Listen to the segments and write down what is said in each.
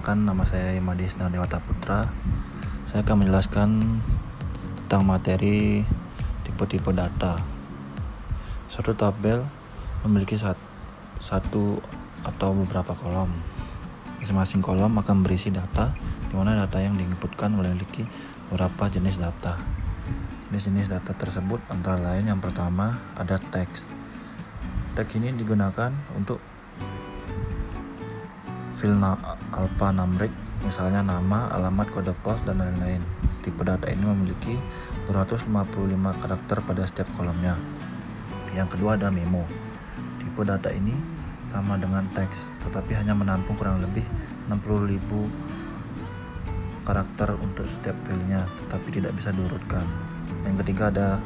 Perkenalkan, nama saya Imadi Dewata Putra. Saya akan menjelaskan tentang materi tipe-tipe data. Suatu tabel memiliki satu atau beberapa kolom. Masing-masing kolom akan berisi data, di mana data yang diinputkan memiliki beberapa jenis data. Jenis-jenis data tersebut antara lain yang pertama ada teks. Teks ini digunakan untuk file alphanumeric, misalnya nama, alamat, kode pos, dan lain-lain. Tipe data ini memiliki 255 karakter pada setiap kolomnya. Yang kedua ada memo. Tipe data ini sama dengan teks, tetapi hanya menampung kurang lebih 60.000 karakter untuk setiap filenya, tetapi tidak bisa diurutkan. Yang ketiga ada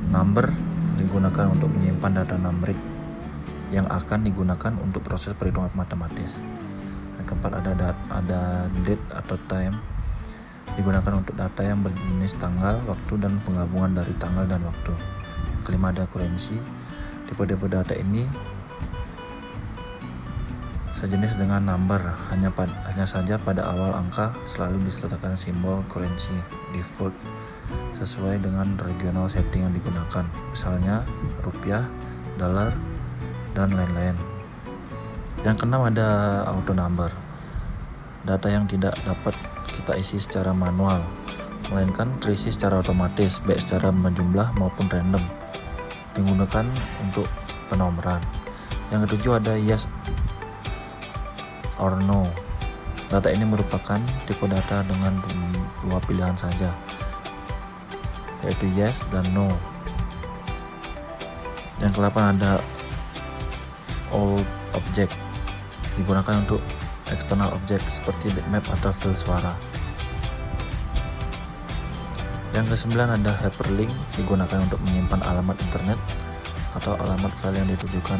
number, digunakan untuk menyimpan data numerik yang akan digunakan untuk proses perhitungan matematis. Yang keempat ada date atau time, digunakan untuk data yang berjenis tanggal, waktu, dan penggabungan dari tanggal dan waktu. Kelima ada currency. Tipe-tipe data ini sejenis dengan number, hanya saja pada awal angka selalu disertakan simbol currency default sesuai dengan regional setting yang digunakan, misalnya rupiah, dolar, dan lain-lain. Yang keenam ada auto number. Data yang tidak dapat kita isi secara manual, melainkan terisi secara otomatis, baik secara menjumlah maupun random, digunakan untuk penomoran. Yang ketujuh ada yes or no. Data ini merupakan tipe data dengan dua pilihan saja, yaitu yes dan no. Yang kedelapan ada all object, digunakan untuk external object seperti bitmap atau file suara. Yang kesembilan ada hyperlink, digunakan untuk menyimpan alamat internet atau alamat file yang ditujukan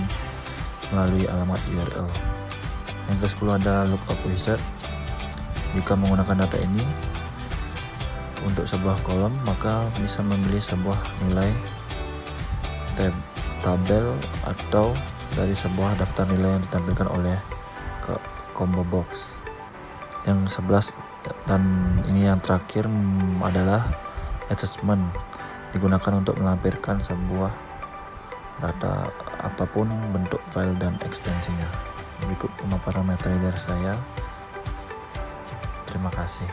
melalui alamat URL. Yang ke-10 ada lookup wizard. Jika menggunakan data ini untuk sebuah kolom, maka bisa memilih sebuah nilai tabel atau dari sebuah daftar nilai yang ditampilkan oleh combo box. Yang 11 dan ini yang terakhir adalah attachment, digunakan untuk melampirkan sebuah data apapun bentuk file dan ekstensinya. Berikut pemaparan materi dari saya. Terima kasih.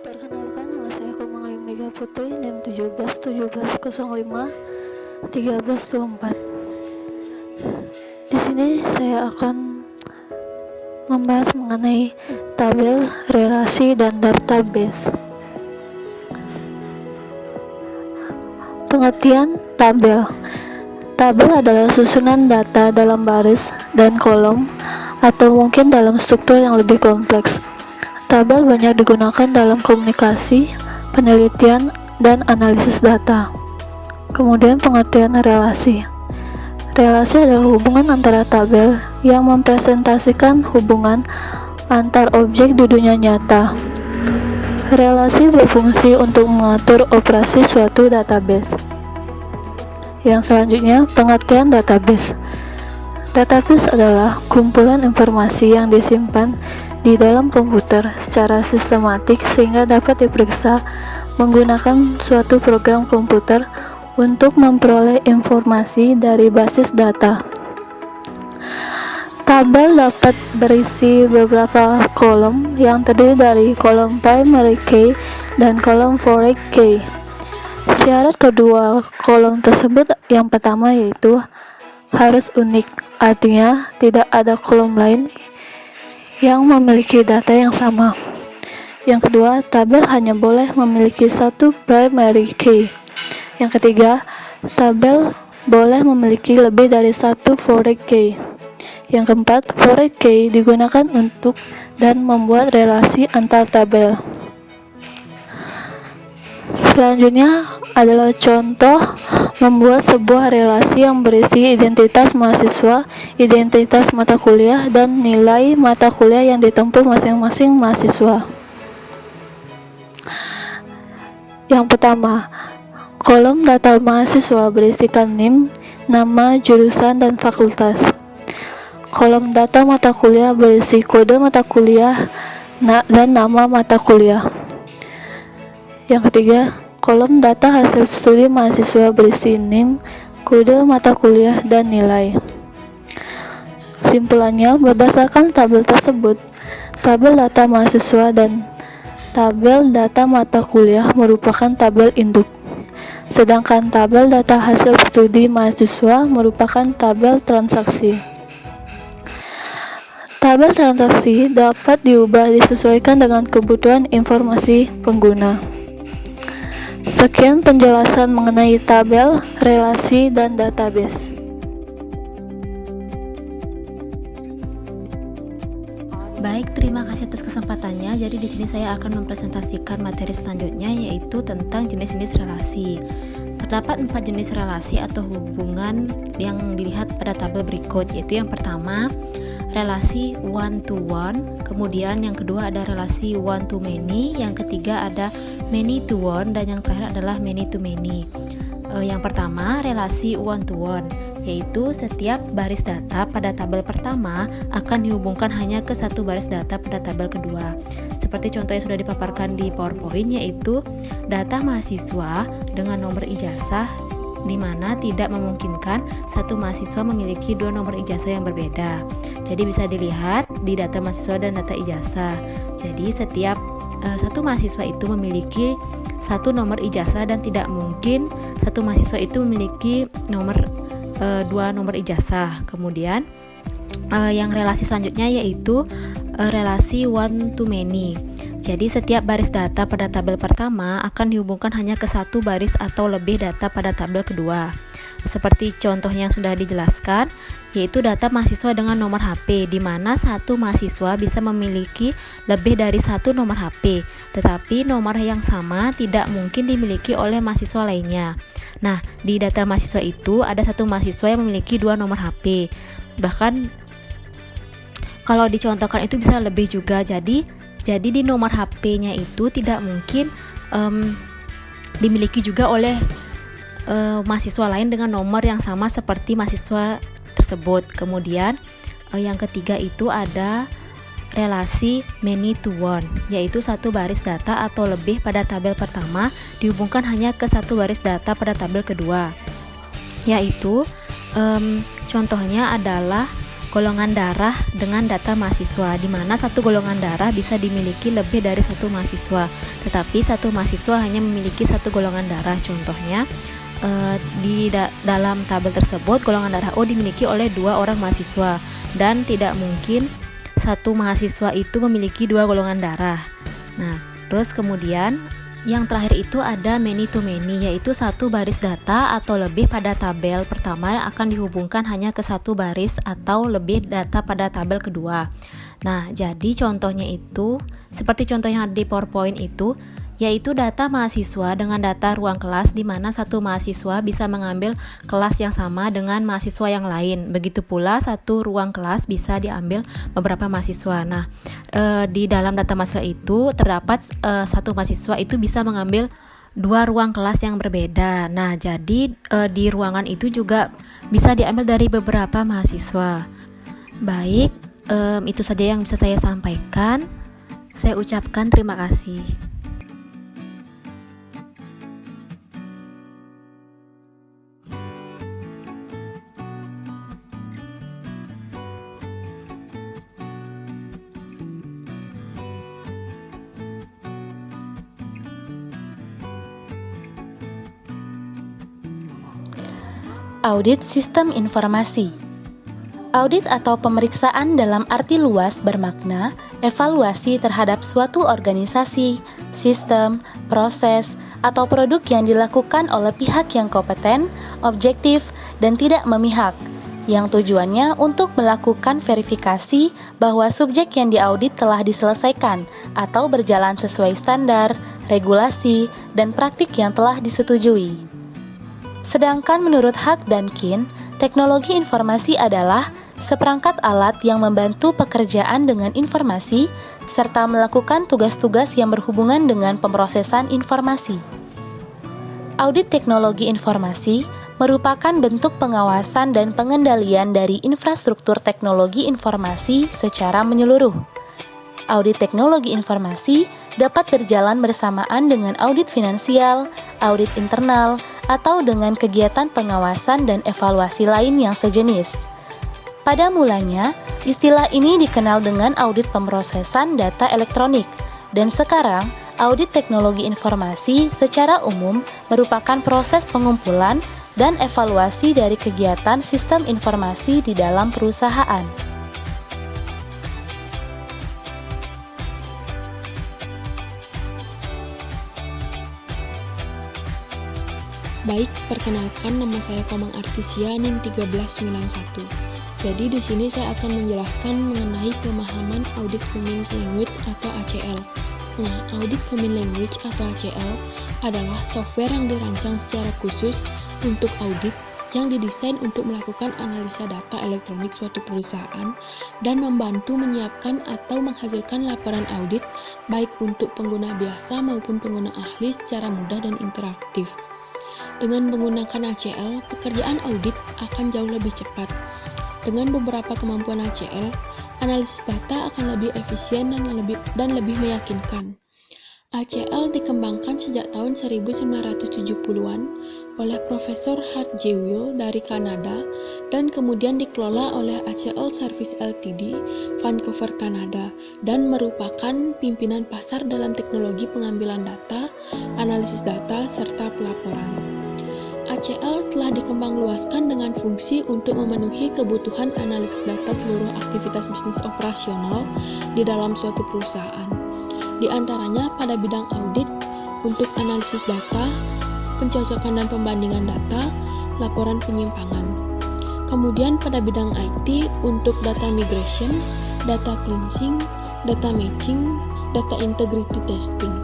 Perkenalkan, nama saya Komang Mega Putri, NIM 171705 1324. Di sini saya akan membahas mengenai tabel, relasi, dan database. Pengertian tabel. Tabel adalah susunan data dalam baris dan kolom, atau mungkin dalam struktur yang lebih kompleks. Tabel banyak digunakan dalam komunikasi, penelitian, dan analisis data. Kemudian pengertian relasi. Relasi adalah hubungan antara tabel yang mempresentasikan hubungan antar objek di dunia nyata. Relasi berfungsi untuk mengatur operasi suatu database. Yang selanjutnya, pengertian database. Database adalah kumpulan informasi yang disimpan di dalam komputer secara sistematik sehingga dapat diperiksa menggunakan suatu program komputer untuk memperoleh informasi dari basis data. Tabel dapat berisi beberapa kolom yang terdiri dari kolom primary key dan kolom foreign key. Syarat kedua kolom tersebut yang pertama yaitu harus unik, artinya tidak ada kolom lain yang memiliki data yang sama. Yang kedua, tabel hanya boleh memiliki satu primary key. Yang ketiga, tabel boleh memiliki lebih dari satu foreign key. Yang keempat, foreign key digunakan untuk dan membuat relasi antar tabel. Selanjutnya adalah contoh membuat sebuah relasi yang berisi identitas mahasiswa, identitas mata kuliah, dan nilai mata kuliah yang ditempuh masing-masing mahasiswa. Yang pertama, Kolom data mahasiswa berisikan NIM, nama, jurusan, dan fakultas. Kolom data mata kuliah berisi kode mata kuliah dan nama mata kuliah. Yang ketiga, kolom data hasil studi mahasiswa berisi NIM, kode mata kuliah, dan nilai. Simpulannya, berdasarkan tabel tersebut, tabel data mahasiswa dan tabel data mata kuliah merupakan tabel induk, sedangkan tabel data hasil studi mahasiswa merupakan tabel transaksi. Tabel transaksi dapat diubah disesuaikan dengan kebutuhan informasi pengguna. Sekian penjelasan mengenai tabel, relasi, dan database. Baik, terima kasih atas kesempatannya. Jadi di sini saya akan mempresentasikan materi selanjutnya, yaitu tentang jenis-jenis relasi. Terdapat 4 jenis relasi atau hubungan yang dilihat pada tabel berikut, yaitu yang pertama, relasi one to one, kemudian yang kedua ada relasi one to many, yang ketiga ada many to one, dan yang terakhir adalah many to many. Yang pertama, relasi one to one, yaitu setiap baris data pada tabel pertama akan dihubungkan hanya ke satu baris data pada tabel kedua. Seperti contoh yang sudah dipaparkan di PowerPoint, yaitu data mahasiswa dengan nomor ijazah, di mana tidak memungkinkan satu mahasiswa memiliki 2 nomor ijazah yang berbeda. Jadi bisa dilihat di data mahasiswa dan data ijazah. Jadi setiap satu mahasiswa itu memiliki 1 nomor ijazah, dan tidak mungkin satu mahasiswa itu memiliki 2 nomor ijazah. Kemudian yang relasi selanjutnya yaitu relasi one to many. Jadi setiap baris data pada tabel pertama akan dihubungkan hanya ke satu baris atau lebih data pada tabel kedua. Seperti contohnya yang sudah dijelaskan, yaitu data mahasiswa dengan nomor HP, di mana satu mahasiswa bisa memiliki lebih dari 1 nomor HP, tetapi nomor yang sama tidak mungkin dimiliki oleh mahasiswa lainnya. Nah, di data mahasiswa itu ada satu mahasiswa yang memiliki 2 nomor HP. Bahkan kalau dicontohkan itu bisa lebih juga. Jadi di nomor HP-nya itu tidak mungkin dimiliki juga oleh mahasiswa lain dengan nomor yang sama seperti mahasiswa tersebut. Kemudian yang ketiga itu ada relasi many to one, yaitu satu baris data atau lebih pada tabel pertama dihubungkan hanya ke satu baris data pada tabel kedua. Yaitu contohnya adalah golongan darah dengan data mahasiswa, di mana satu golongan darah bisa dimiliki lebih dari satu mahasiswa, tetapi satu mahasiswa hanya memiliki satu golongan darah. Contohnya dalam tabel tersebut golongan darah O dimiliki oleh 2 orang mahasiswa, dan tidak mungkin satu mahasiswa itu memiliki 2 golongan darah. Nah, terus kemudian yang terakhir itu ada many to many, yaitu satu baris data atau lebih pada tabel pertama akan dihubungkan hanya ke satu baris atau lebih data pada tabel kedua. Nah, jadi contohnya itu seperti contoh yang ada di PowerPoint itu, yaitu data mahasiswa dengan data ruang kelas, di mana satu mahasiswa bisa mengambil kelas yang sama dengan mahasiswa yang lain. Begitu pula satu ruang kelas bisa diambil beberapa mahasiswa. Nah, di dalam data mahasiswa itu terdapat satu mahasiswa itu bisa mengambil 2 ruang kelas yang berbeda. Nah, jadi di ruangan itu juga bisa diambil dari beberapa mahasiswa. Baik, itu saja yang bisa saya sampaikan. Saya ucapkan terima kasih. Audit sistem informasi. Audit atau pemeriksaan dalam arti luas bermakna evaluasi terhadap suatu organisasi, sistem, proses, atau produk yang dilakukan oleh pihak yang kompeten, objektif, dan tidak memihak, yang tujuannya untuk melakukan verifikasi bahwa subjek yang diaudit telah diselesaikan atau berjalan sesuai standar, regulasi, dan praktik yang telah disetujui. Sedangkan menurut Hak dan Kin, teknologi informasi adalah seperangkat alat yang membantu pekerjaan dengan informasi serta melakukan tugas-tugas yang berhubungan dengan pemrosesan informasi. Audit teknologi informasi merupakan bentuk pengawasan dan pengendalian dari infrastruktur teknologi informasi secara menyeluruh. Audit teknologi informasi dapat berjalan bersamaan dengan audit finansial, audit internal, atau dengan kegiatan pengawasan dan evaluasi lain yang sejenis. Pada mulanya, istilah ini dikenal dengan audit pemrosesan data elektronik, dan sekarang audit teknologi informasi secara umum merupakan proses pengumpulan dan evaluasi dari kegiatan sistem informasi di dalam perusahaan. Baik, perkenalkan nama saya Komang Artisia NIM 1391. Jadi di sini saya akan menjelaskan mengenai pemahaman Audit Common Language atau ACL. Nah, Audit Common Language atau ACL adalah software yang dirancang secara khusus untuk audit yang didesain untuk melakukan analisa data elektronik suatu perusahaan dan membantu menyiapkan atau menghasilkan laporan audit baik untuk pengguna biasa maupun pengguna ahli secara mudah dan interaktif. Dengan menggunakan ACL, pekerjaan audit akan jauh lebih cepat. Dengan beberapa kemampuan ACL, analisis data akan lebih efisien dan lebih meyakinkan. ACL dikembangkan sejak tahun 1970-an oleh Profesor Hart J. Weil dari Kanada dan kemudian dikelola oleh ACL Service Ltd, Vancouver, Kanada, dan merupakan pimpinan pasar dalam teknologi pengambilan data, analisis data, serta pelaporan. ACL telah dikembangluaskan dengan fungsi untuk memenuhi kebutuhan analisis data seluruh aktivitas bisnis operasional di dalam suatu perusahaan. Di antaranya pada bidang audit, untuk analisis data, pencocokan dan pembandingan data, laporan penyimpangan. Kemudian pada bidang IT, untuk data migration, data cleansing, data matching, data integrity testing.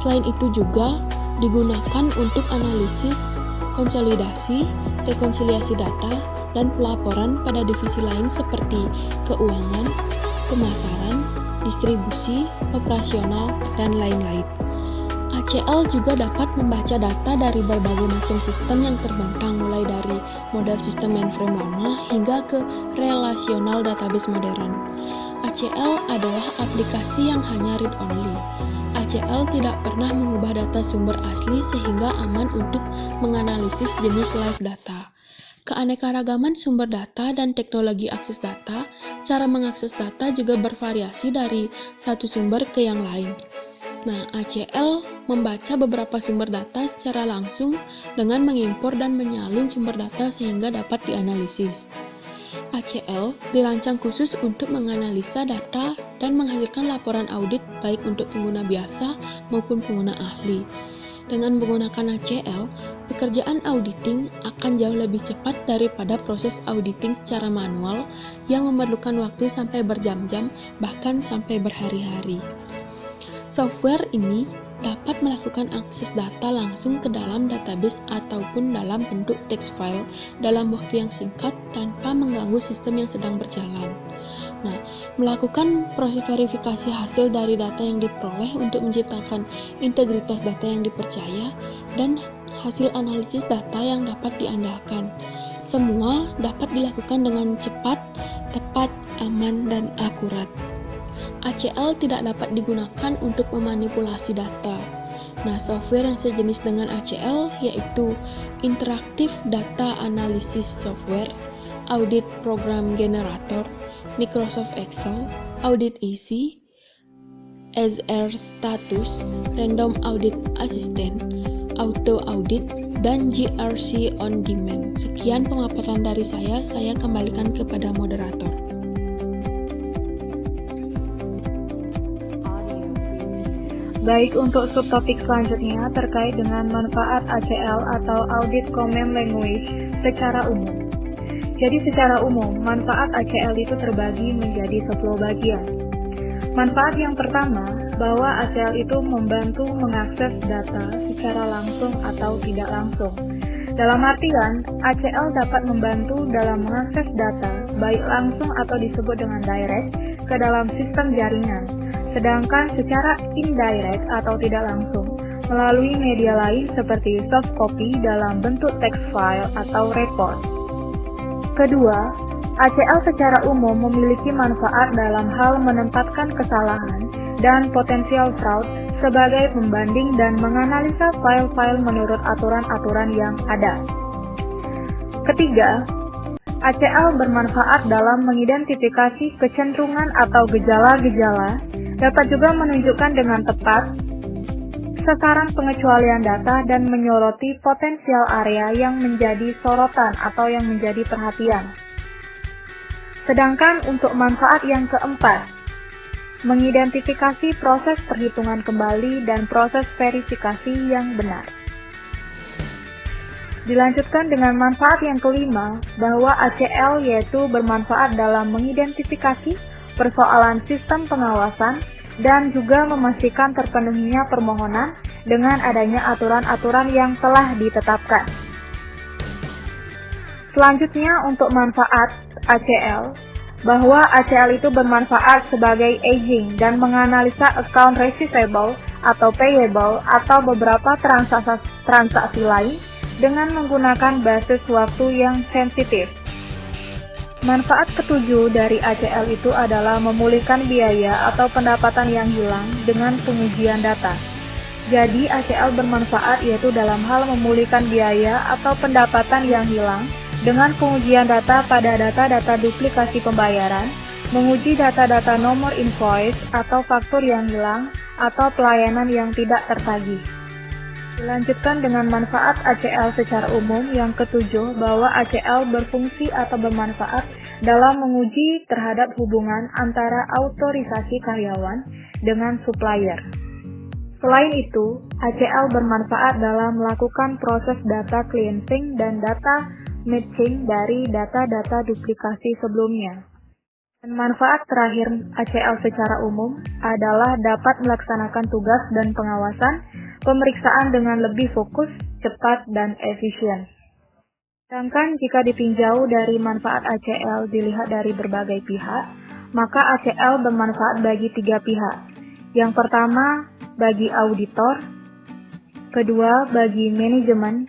Selain itu juga digunakan untuk analisis, konsolidasi, rekonsiliasi data, dan pelaporan pada divisi lain seperti keuangan, pemasaran, distribusi, operasional, dan lain-lain. ACL juga dapat membaca data dari berbagai macam sistem yang terbentang mulai dari model sistem mainframe lama hingga ke relational database modern. ACL adalah aplikasi yang hanya read-only. ACL tidak pernah mengubah data sumber asli sehingga aman untuk menganalisis jenis live data. Keanekaragaman sumber data dan teknologi akses data, cara mengakses data juga bervariasi dari satu sumber ke yang lain. Nah, ACL membaca beberapa sumber data secara langsung dengan mengimpor dan menyalin sumber data sehingga dapat dianalisis. ACL dirancang khusus untuk menganalisa data dan menghasilkan laporan audit baik untuk pengguna biasa maupun pengguna ahli. Dengan menggunakan ACL, pekerjaan auditing akan jauh lebih cepat daripada proses auditing secara manual yang memerlukan waktu sampai berjam-jam, bahkan sampai berhari-hari. Software ini dapat melakukan akses data langsung ke dalam database ataupun dalam bentuk text file dalam waktu yang singkat tanpa mengganggu sistem yang sedang berjalan. Nah, melakukan proses verifikasi hasil dari data yang diperoleh untuk menciptakan integritas data yang dipercaya dan hasil analisis data yang dapat diandalkan. Semua dapat dilakukan dengan cepat, tepat, aman, dan akurat. ACL tidak dapat digunakan untuk memanipulasi data. Nah, software yang sejenis dengan ACL yaitu Interactive Data Analysis Software, Audit Program Generator, Microsoft Excel, Audit Easy, SR Status, Random Audit Assistant, Auto Audit, dan GRC On Demand. Sekian pemaparan dari saya kembalikan kepada moderator. Baik, untuk subtopik selanjutnya terkait dengan manfaat ACL atau Audit Common Language secara umum. Jadi secara umum, manfaat ACL itu terbagi menjadi 10 bagian. Manfaat yang pertama, bahwa ACL itu membantu mengakses data secara langsung atau tidak langsung. Dalam artian, ACL dapat membantu dalam mengakses data, baik langsung atau disebut dengan direct, ke dalam sistem jaringan. Sedangkan secara indirect atau tidak langsung, melalui media lain seperti soft copy dalam bentuk text file atau report. Kedua, ACL secara umum memiliki manfaat dalam hal menempatkan kesalahan dan potensial fraud sebagai pembanding dan menganalisa file-file menurut aturan-aturan yang ada. Ketiga, ACL bermanfaat dalam mengidentifikasi kecenderungan atau gejala-gejala, dapat juga menunjukkan dengan tepat sasaran pengecualian data dan menyoroti potensial area yang menjadi sorotan atau yang menjadi perhatian. Sedangkan untuk manfaat yang keempat, mengidentifikasi proses perhitungan kembali dan proses verifikasi yang benar. Dilanjutkan dengan manfaat yang kelima, bahwa ACL yaitu bermanfaat dalam mengidentifikasi persoalan sistem pengawasan dan juga memastikan terpenuhinya permohonan dengan adanya aturan-aturan yang telah ditetapkan. Selanjutnya untuk manfaat ACL, bahwa ACL itu bermanfaat sebagai aging dan menganalisa account receivable atau payable atau beberapa transaksi lain dengan menggunakan basis waktu yang sensitif. Manfaat ketujuh dari ACL itu adalah memulihkan biaya atau pendapatan yang hilang dengan pengujian data. Jadi ACL bermanfaat yaitu dalam hal memulihkan biaya atau pendapatan yang hilang dengan pengujian data pada data-data duplikasi pembayaran, menguji data-data nomor invoice atau faktur yang hilang, atau pelayanan yang tidak tertagih. Dilanjutkan dengan manfaat ACL secara umum yang ketujuh, bahwa ACL berfungsi atau bermanfaat dalam menguji terhadap hubungan antara autorisasi karyawan dengan supplier. Selain itu, ACL bermanfaat dalam melakukan proses data cleansing dan data matching dari data-data duplikasi sebelumnya. Dan manfaat terakhir ACL secara umum adalah dapat melaksanakan tugas dan pengawasan pemeriksaan dengan lebih fokus, cepat, dan efisien. Sedangkan jika ditinjau dari manfaat ACL dilihat dari berbagai pihak, maka ACL bermanfaat bagi tiga pihak. Yang pertama, bagi auditor, kedua, bagi manajemen,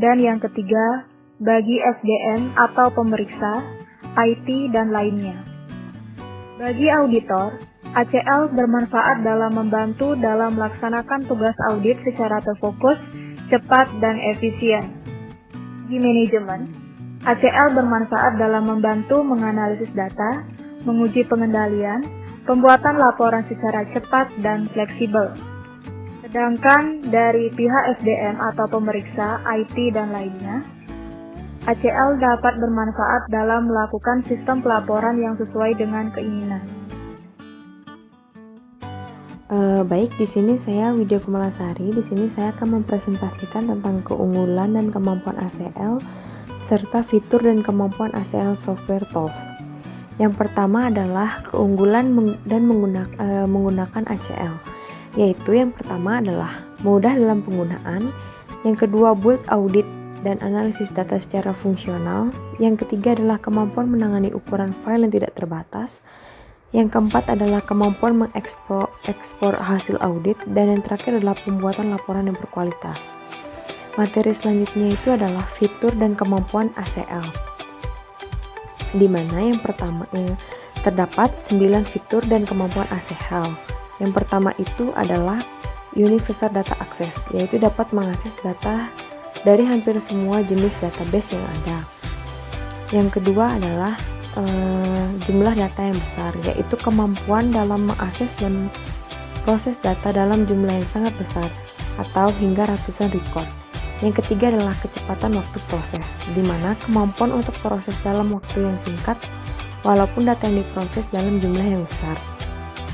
dan yang ketiga, bagi SDM atau pemeriksa, IT, dan lainnya. Bagi auditor, ACL bermanfaat dalam membantu dalam melaksanakan tugas audit secara terfokus, cepat, dan efisien. Bagi manajemen, ACL bermanfaat dalam membantu menganalisis data, menguji pengendalian, pembuatan laporan secara cepat dan fleksibel. Sedangkan dari pihak SDM atau pemeriksa, IT, dan lainnya, ACL dapat bermanfaat dalam melakukan sistem pelaporan yang sesuai dengan keinginan. Baik, di sini saya Widya Kumalasari. Di sini saya akan mempresentasikan tentang keunggulan dan kemampuan ACL serta fitur dan kemampuan ACL software tools. Yang pertama adalah keunggulan dan menggunakan ACL, yaitu yang pertama adalah mudah dalam penggunaan, yang kedua build audit dan analisis data secara fungsional, yang ketiga adalah kemampuan menangani ukuran file yang tidak terbatas, yang keempat adalah kemampuan mengekspor hasil audit, dan yang terakhir adalah pembuatan laporan yang berkualitas. Materi selanjutnya itu adalah fitur dan kemampuan ACL, di mana yang pertama terdapat 9 fitur dan kemampuan ACL. Yang pertama itu adalah Universal Data Access, yaitu dapat mengakses data dari hampir semua jenis database yang ada. Yang kedua adalah jumlah data yang besar, yaitu kemampuan dalam mengakses dan proses data dalam jumlah yang sangat besar atau hingga ratusan record. Yang ketiga adalah kecepatan waktu proses, di mana kemampuan untuk proses dalam waktu yang singkat walaupun data yang diproses dalam jumlah yang besar.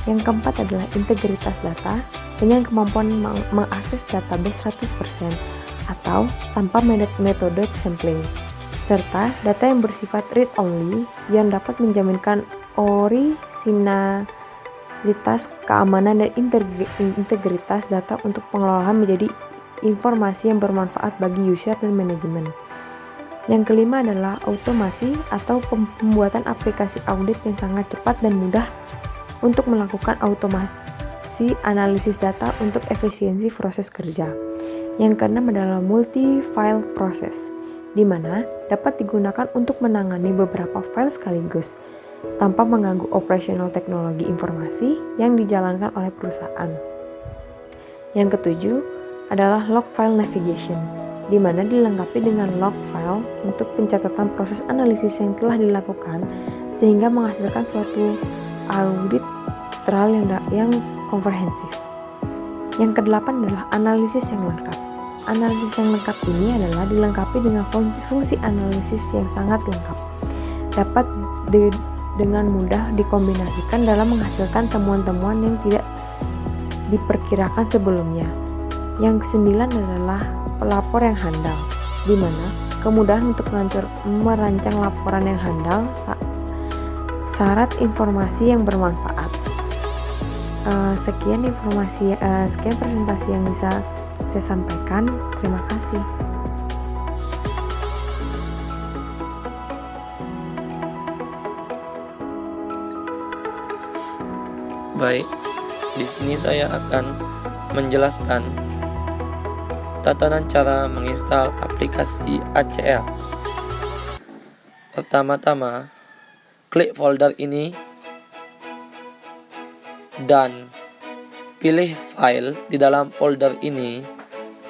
Yang keempat adalah integritas data, dengan kemampuan mengakses database 100% atau tanpa metode sampling, serta data yang bersifat read-only yang dapat menjaminkan orisinalitas, keamanan, dan integritas data untuk pengelolaan menjadi informasi yang bermanfaat bagi user dan manajemen. Yang kelima adalah automasi atau pembuatan aplikasi audit yang sangat cepat dan mudah untuk melakukan kompetensi analisis data untuk efisiensi proses kerja. Yang keenam adalah multi-file process, di mana dapat digunakan untuk menangani beberapa file sekaligus tanpa mengganggu operasional teknologi informasi yang dijalankan oleh perusahaan. Yang ketujuh adalah log file navigation, di mana dilengkapi dengan log file untuk pencatatan proses analisis yang telah dilakukan sehingga menghasilkan suatu audit yang komprehensif. Yang kedelapan adalah analisis yang lengkap. Analisis yang lengkap ini adalah dilengkapi dengan fungsi analisis yang sangat lengkap. Dapat dengan mudah dikombinasikan dalam menghasilkan temuan-temuan yang tidak diperkirakan sebelumnya. Yang kesembilan adalah pelapor yang handal, di mana kemudahan untuk merancang laporan yang handal, syarat informasi yang bermanfaat. Sekian presentasi yang bisa saya sampaikan. Terima kasih. Baik, di sini saya akan menjelaskan tatanan cara menginstal aplikasi ACL. Pertama-tama, klik folder ini dan pilih file di dalam folder ini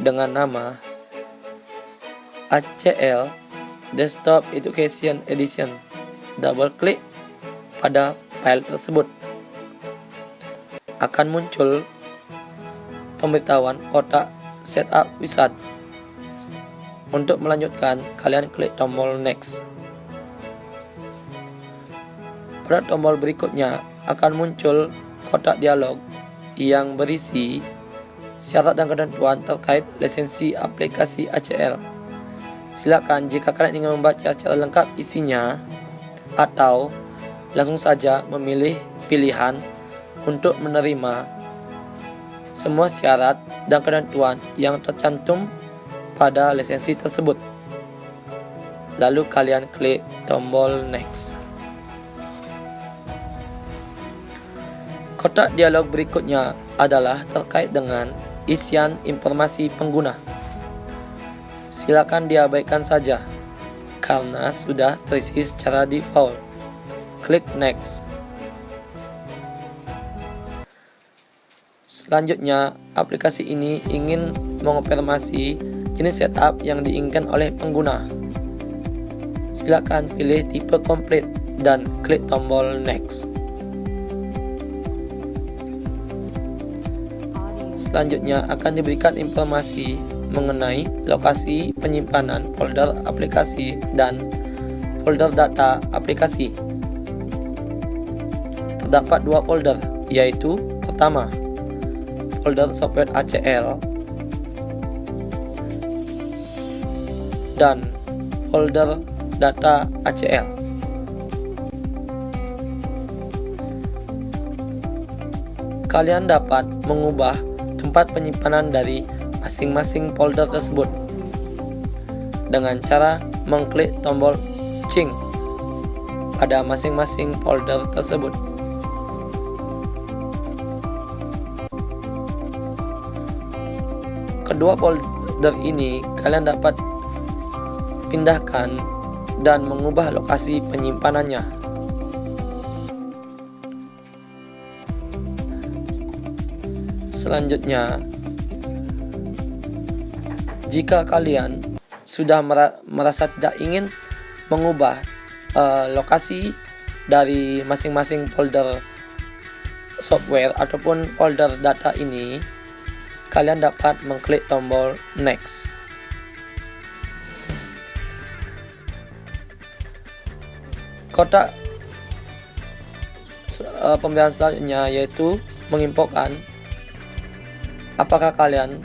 dengan nama ACL Desktop Education Edition. Double klik pada file tersebut. Akan muncul pemberitahuan kotak Setup Wizard. Untuk melanjutkan, kalian klik tombol Next. Pada tombol berikutnya akan muncul kotak dialog yang berisi syarat dan ketentuan terkait lisensi aplikasi ACL. Silakan jika kalian ingin membaca secara lengkap isinya atau langsung saja memilih pilihan untuk menerima semua syarat dan ketentuan yang tercantum pada lisensi tersebut. Lalu kalian klik tombol Next. Kotak dialog berikutnya adalah terkait dengan isian informasi pengguna. Silakan diabaikan saja karena sudah terisi secara default. Klik Next. Selanjutnya, aplikasi ini ingin mengonfirmasi jenis setup yang diinginkan oleh pengguna. Silakan pilih tipe komplit dan klik tombol Next. Selanjutnya akan diberikan informasi mengenai lokasi penyimpanan folder aplikasi dan folder data aplikasi. Terdapat dua folder, yaitu pertama, folder software ACL dan folder data ACL. Kalian dapat mengubah tempat penyimpanan dari masing-masing folder tersebut dengan cara mengklik tombol Change pada masing-masing folder tersebut. Kedua folder ini kalian dapat pindahkan dan mengubah lokasi penyimpanannya. Selanjutnya, jika kalian sudah merasa tidak ingin mengubah lokasi dari masing-masing folder software ataupun folder data ini, kalian dapat mengklik tombol Next. Kotak pembelian selanjutnya yaitu menginfokan apakah kalian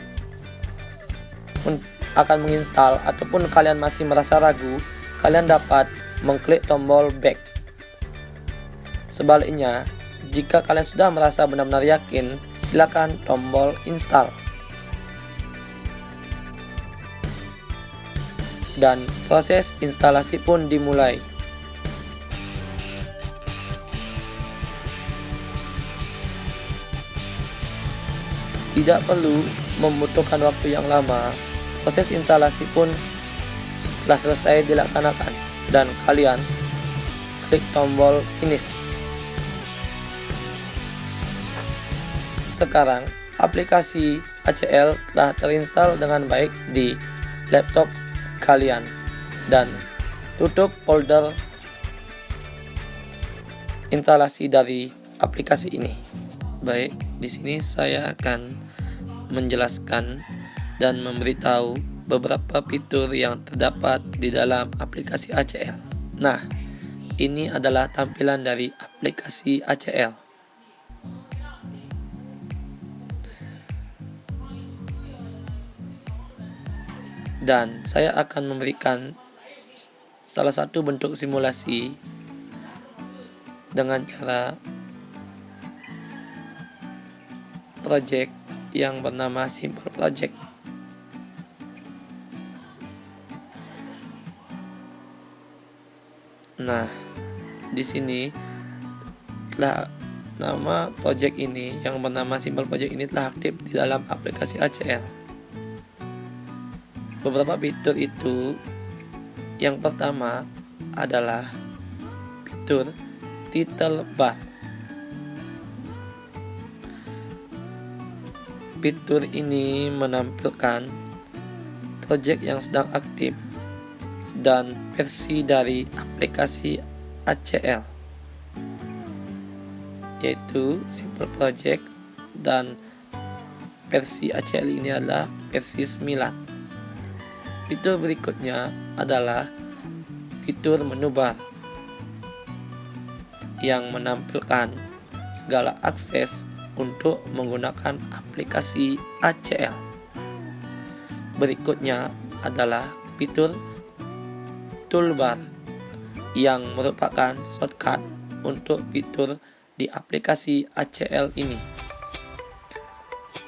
akan menginstal ataupun kalian masih merasa ragu. Kalian dapat mengklik tombol Back. Sebaliknya, jika kalian sudah merasa benar-benar yakin, silakan tombol Install. Dan proses instalasi pun dimulai. Tidak perlu membutuhkan waktu yang lama, proses instalasi pun telah selesai dilaksanakan dan kalian klik tombol finish. Sekarang aplikasi ACL telah terinstall dengan baik di laptop kalian dan tutup folder instalasi dari aplikasi ini. Baik, di sini saya akan menjelaskan dan memberitahu beberapa fitur yang terdapat di dalam aplikasi ACL. Nah, ini adalah tampilan dari aplikasi ACL. Dan saya akan memberikan salah satu bentuk simulasi dengan cara project yang bernama Simple Project. Nah, di sini telah nama project ini yang bernama Simple Project ini telah aktif di dalam aplikasi ACL. Beberapa fitur itu, yang pertama adalah fitur title bar. Fitur ini menampilkan project yang sedang aktif dan versi dari aplikasi ACL, yaitu Simple Project, dan versi ACL ini adalah versi 9. Fitur berikutnya adalah fitur menu bar yang menampilkan segala akses untuk menggunakan aplikasi ACL. Berikutnya adalah fitur toolbar yang merupakan shortcut untuk fitur di aplikasi ACL ini.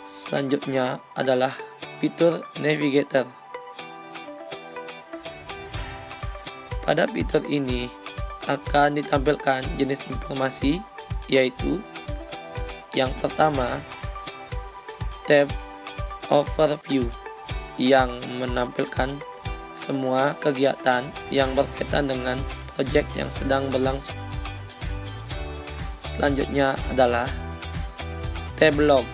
Selanjutnya adalah fitur navigator. Pada fitur ini akan ditampilkan jenis informasi, yaitu yang pertama, tab overview yang menampilkan semua kegiatan yang berkaitan dengan proyek yang sedang berlangsung. Selanjutnya adalah tab log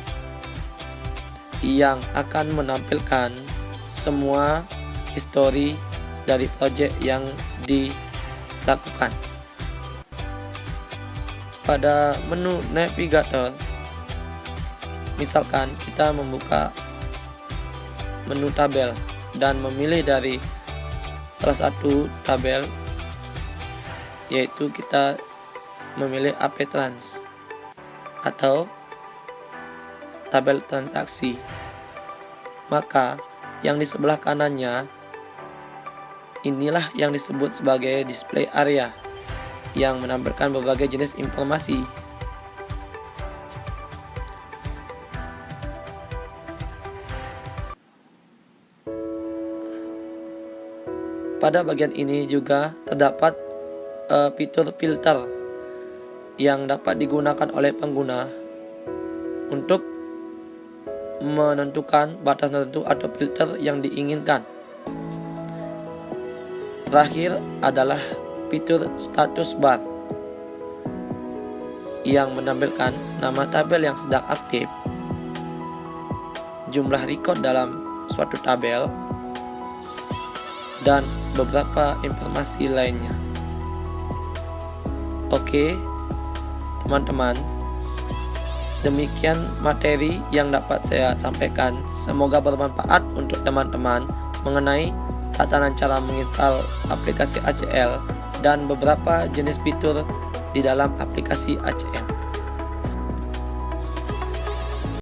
yang akan menampilkan semua histori dari proyek yang dilakukan. Pada menu navigator, misalkan kita membuka menu tabel dan memilih dari salah satu tabel, yaitu kita memilih AP Trans atau tabel transaksi, maka yang di sebelah kanannya inilah yang disebut sebagai display area yang menampilkan berbagai jenis informasi. Pada bagian ini juga terdapat fitur filter yang dapat digunakan oleh pengguna untuk menentukan batas tertentu atau filter yang diinginkan. Terakhir adalah fitur status bar yang menampilkan nama tabel yang sedang aktif, jumlah record dalam suatu tabel, dan beberapa informasi lainnya. Oke, teman-teman, demikian materi yang dapat saya sampaikan. Semoga bermanfaat untuk teman-teman mengenai tatanan cara menginstal aplikasi ACL dan beberapa jenis fitur di dalam aplikasi ACL.